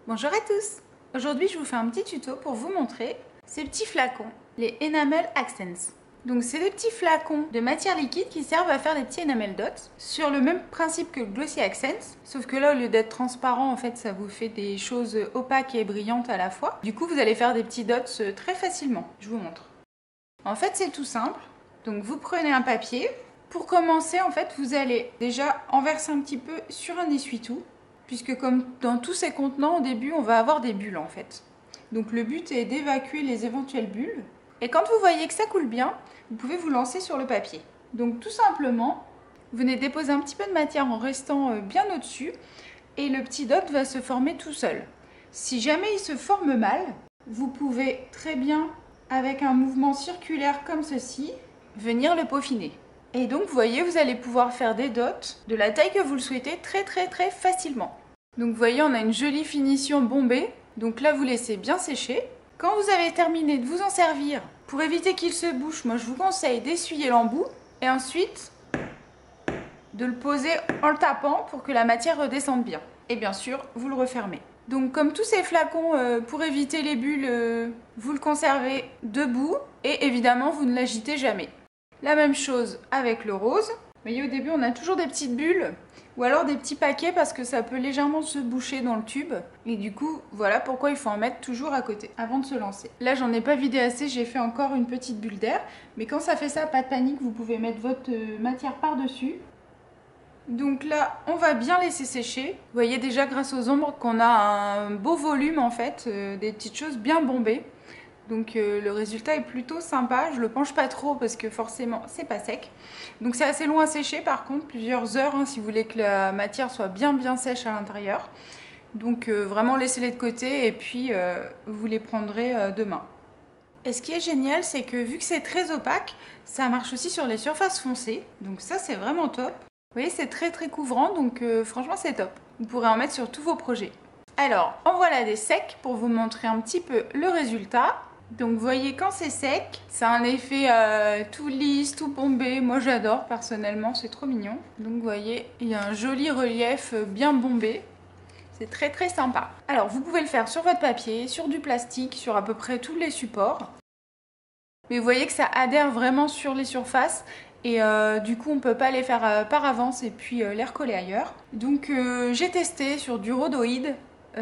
Bonjour à tous! Aujourd'hui je vous fais un petit tuto pour vous montrer ces petits flacons, les Enamel Accents. Donc c'est des petits flacons de matière liquide qui servent à faire des petits enamel dots sur le même principe que le Glossy Accents, sauf que là au lieu d'être transparent en fait ça vous fait des choses opaques et brillantes à la fois. Du coup vous allez faire des petits dots très facilement, je vous montre. En fait c'est tout simple, donc vous prenez un papier. Pour commencer en fait vous allez déjà en verser un petit peu sur un essuie-tout, puisque comme dans tous ces contenants, au début, on va avoir des bulles en fait. Donc le but est d'évacuer les éventuelles bulles. Et quand vous voyez que ça coule bien, vous pouvez vous lancer sur le papier. Donc tout simplement, vous venez déposer un petit peu de matière en restant bien au-dessus, et le petit dot va se former tout seul. Si jamais il se forme mal, vous pouvez très bien, avec un mouvement circulaire comme ceci, venir le peaufiner. Et donc vous voyez, vous allez pouvoir faire des dots de la taille que vous le souhaitez très facilement. Donc vous voyez, on a une jolie finition bombée. Donc là vous laissez bien sécher. Quand vous avez terminé de vous en servir, pour éviter qu'il se bouche, moi je vous conseille d'essuyer l'embout et ensuite de le poser en le tapant pour que la matière redescende bien. Et bien sûr, vous le refermez. Donc comme tous ces flacons, pour éviter les bulles, vous le conservez debout et évidemment vous ne l'agitez jamais. La même chose avec le rose. Vous voyez, au début, on a toujours des petites bulles ou alors des petits paquets parce que ça peut légèrement se boucher dans le tube. Et du coup, voilà pourquoi il faut en mettre toujours à côté avant de se lancer. Là, j'en ai pas vidé assez, j'ai fait encore une petite bulle d'air. Mais quand ça fait ça, pas de panique, vous pouvez mettre votre matière par-dessus. Donc là, on va bien laisser sécher. Vous voyez déjà grâce aux ombres qu'on a un beau volume en fait, des petites choses bien bombées. Donc le résultat est plutôt sympa, je le penche pas trop parce que forcément c'est pas sec. Donc c'est assez long à sécher par contre, plusieurs heures hein, si vous voulez que la matière soit bien sèche à l'intérieur. Donc vraiment laissez-les de côté et puis vous les prendrez demain. Et ce qui est génial, c'est que vu que c'est très opaque, ça marche aussi sur les surfaces foncées. Donc ça c'est vraiment top. Vous voyez, c'est très couvrant, donc franchement c'est top. Vous pourrez en mettre sur tous vos projets. Alors, en voilà des secs pour vous montrer un petit peu le résultat. Donc vous voyez, quand c'est sec, ça a un effet tout lisse, tout bombé. Moi j'adore personnellement, c'est trop mignon. Donc vous voyez, il y a un joli relief bien bombé. C'est très sympa. Alors vous pouvez le faire sur votre papier, sur du plastique, sur à peu près tous les supports. Mais vous voyez que ça adhère vraiment sur les surfaces. Et du coup on ne peut pas les faire par avance et puis les recoller ailleurs. Donc j'ai testé sur du rhodoïde.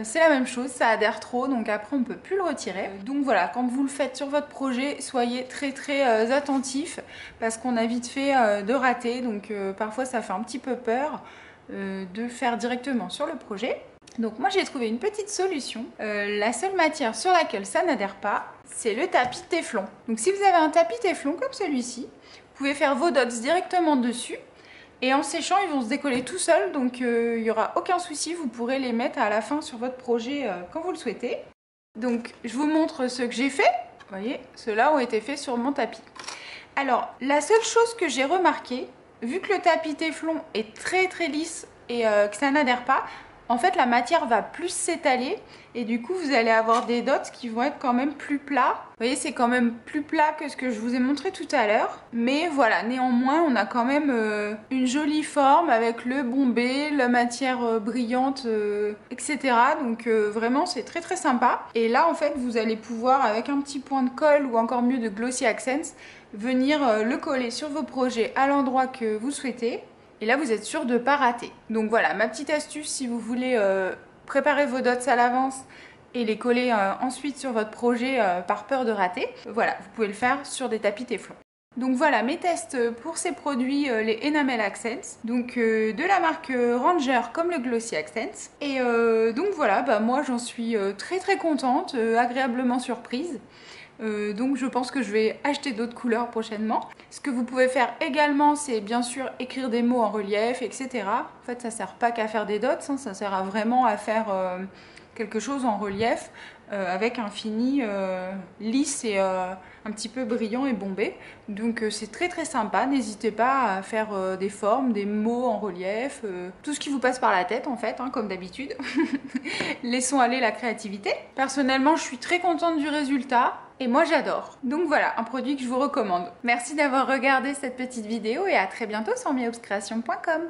C'est la même chose, ça adhère trop, donc après on ne peut plus le retirer. Donc voilà, quand vous le faites sur votre projet, soyez très attentifs parce qu'on a vite fait de rater, donc parfois ça fait un petit peu peur de le faire directement sur le projet. Donc moi j'ai trouvé une petite solution. La seule matière sur laquelle ça n'adhère pas, c'est le tapis téflon. Donc si vous avez un tapis téflon comme celui-ci, vous pouvez faire vos dots directement dessus. Et en séchant, ils vont se décoller tout seuls, donc il n'y aura aucun souci, vous pourrez les mettre à la fin sur votre projet quand vous le souhaitez. Donc je vous montre ce que j'ai fait. Vous voyez, ceux-là ont été faits sur mon tapis. Alors, la seule chose que j'ai remarqué, vu que le tapis téflon est très lisse et que ça n'adhère pas, en fait la matière va plus s'étaler et du coup vous allez avoir des dots qui vont être quand même plus plats. Vous voyez, c'est quand même plus plat que ce que je vous ai montré tout à l'heure. Mais voilà, néanmoins on a quand même une jolie forme avec le bombé, la matière brillante, etc. Donc vraiment c'est très sympa. Et là en fait vous allez pouvoir avec un petit point de colle ou encore mieux de Glossy Accents venir le coller sur vos projets à l'endroit que vous souhaitez. Et là, vous êtes sûr de ne pas rater. Donc voilà, ma petite astuce si vous voulez préparer vos dots à l'avance et les coller ensuite sur votre projet par peur de rater. Voilà, vous pouvez le faire sur des tapis téflon. Donc voilà mes tests pour ces produits, les Enamel Accents, donc de la marque Ranger comme le Glossy Accents. Et donc voilà, moi j'en suis très contente, agréablement surprise. Donc je pense que je vais acheter d'autres couleurs prochainement. Ce que vous pouvez faire également, c'est bien sûr écrire des mots en relief, etc. En fait ça sert pas qu'à faire des dots, hein, ça sert vraiment à faire quelque chose en relief avec un fini lisse et un petit peu brillant et bombé. Donc c'est très sympa, n'hésitez pas à faire des formes, des mots en relief, tout ce qui vous passe par la tête en fait, hein, comme d'habitude. Laissons aller la créativité. Personnellement je suis très contente du résultat. Et moi j'adore. Donc voilà, un produit que je vous recommande. Merci d'avoir regardé cette petite vidéo et à très bientôt sur miaobscreation.com.